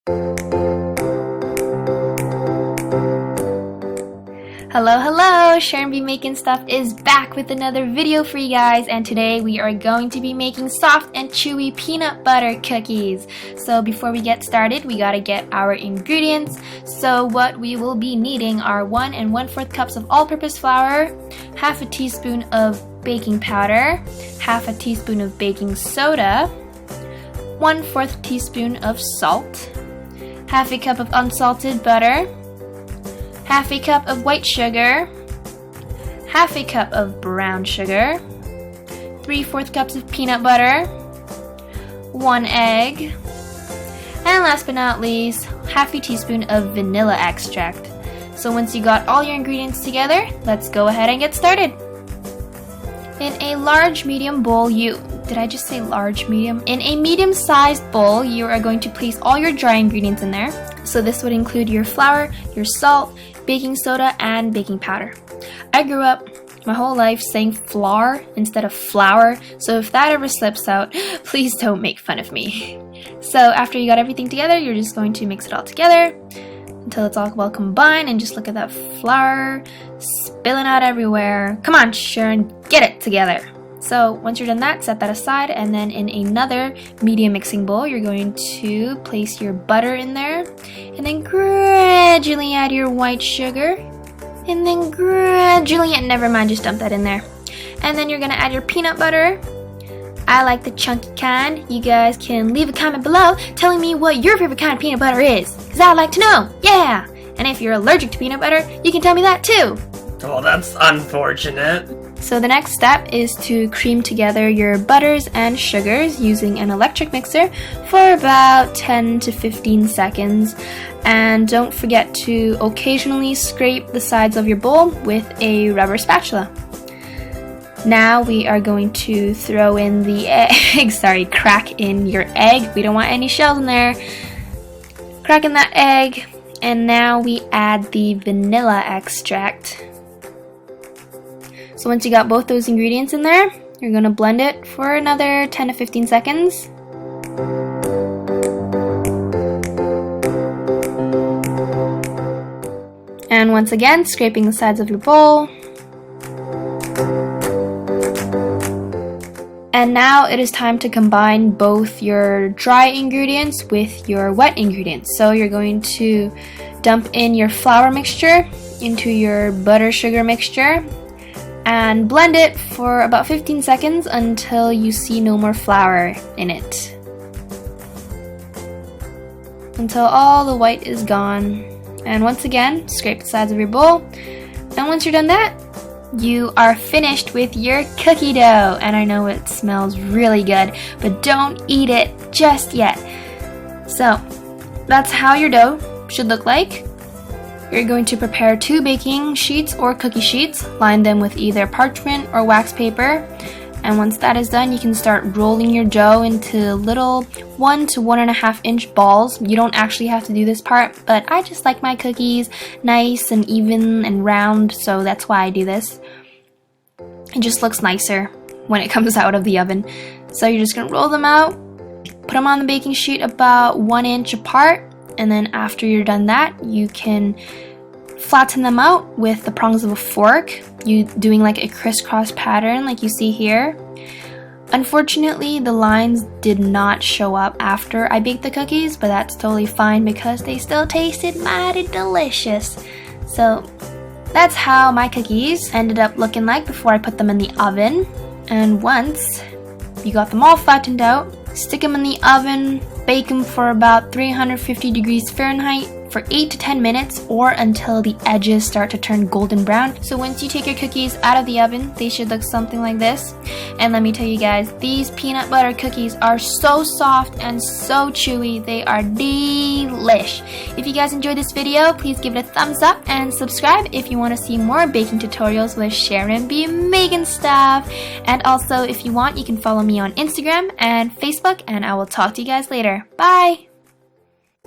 Hello, SharonBeMakinStuff is back with another video for you guys, and today we are going to be making soft and chewy peanut butter cookies. So before we get started, we gotta get our ingredients. So what we will be needing are 1 1/4 cups of all-purpose flour, half a teaspoon of baking powder, half a teaspoon of baking soda, 1/4 teaspoon of salt, half a cup of unsalted butter, half a cup of white sugar, half a cup of brown sugar, 3/4 cups of peanut butter, 1 egg, and last but not least, half a teaspoon of vanilla extract. So once you got all your ingredients together, let's go ahead and get started. In a large medium bowl, did I just say large medium? In a medium-sized bowl, you are going to place all your dry ingredients in there. So this would include your flour, your salt, baking soda, and baking powder. I grew up my whole life saying flour instead of flour, so if that ever slips out, please don't make fun of me. So after you got everything together, you're just going to mix it all together until it's all well combined, and just look at that flour spilling out everywhere. Come on, Sharon, get it together. So once you're done that, set that aside, and then in another medium mixing bowl, you're going to place your butter in there, and then gradually add your white sugar, and then gradually, and never mind, just dump that in there. And then you're gonna add your peanut butter. I like the chunky kind. You guys can leave a comment below telling me what your favorite kind of peanut butter is, because I'd like to know, yeah! And if you're allergic to peanut butter, you can tell me that too. Oh, that's unfortunate. So the next step is to cream together your butters and sugars using an electric mixer for about 10 to 15 seconds. And don't forget to occasionally scrape the sides of your bowl with a rubber spatula. Now we are going to throw in the egg, crack in your egg. We don't want any shells in there. Crack in that egg, and now we add the vanilla extract. So once you got both those ingredients in there, you're going to blend it for another 10 to 15 seconds. And once again, scraping the sides of your bowl. And now it is time to combine both your dry ingredients with your wet ingredients. So you're going to dump in your flour mixture into your butter sugar mixture, and blend it for about 15 seconds until you see no more flour in it. Until all the white is gone. And once again, scrape the sides of your bowl. And once you're done that, you are finished with your cookie dough. And I know it smells really good, but don't eat it just yet. So that's how your dough should look like. You're going to prepare 2 baking sheets or cookie sheets, line them with either parchment or wax paper, and once that is done, you can start rolling your dough into little 1 to 1.5 inch balls. You don't actually have to do this part, but I just like my cookies nice and even and round, so that's why I do this. It just looks nicer when it comes out of the oven. So you're just going to roll them out, put them on the baking sheet about 1 inch apart, and then after you're done that, you can flatten them out with the prongs of a fork, doing like a crisscross pattern like you see here. Unfortunately, the lines did not show up after I baked the cookies, but that's totally fine because they still tasted mighty delicious. So that's how my cookies ended up looking like before I put them in the oven. And once you got them all flattened out, stick them in the oven, bake them for about 350 degrees Fahrenheit for 8 to 10 minutes, or until the edges start to turn golden brown. So once you take your cookies out of the oven, they should look something like this. And let me tell you guys, these peanut butter cookies are so soft and so chewy. They are delish. If you guys enjoyed this video, please give it a thumbs up and subscribe if you want to see more baking tutorials with SharonBeMakinStuff. And also, if you want, you can follow me on Instagram and Facebook, and I will talk to you guys later. Bye!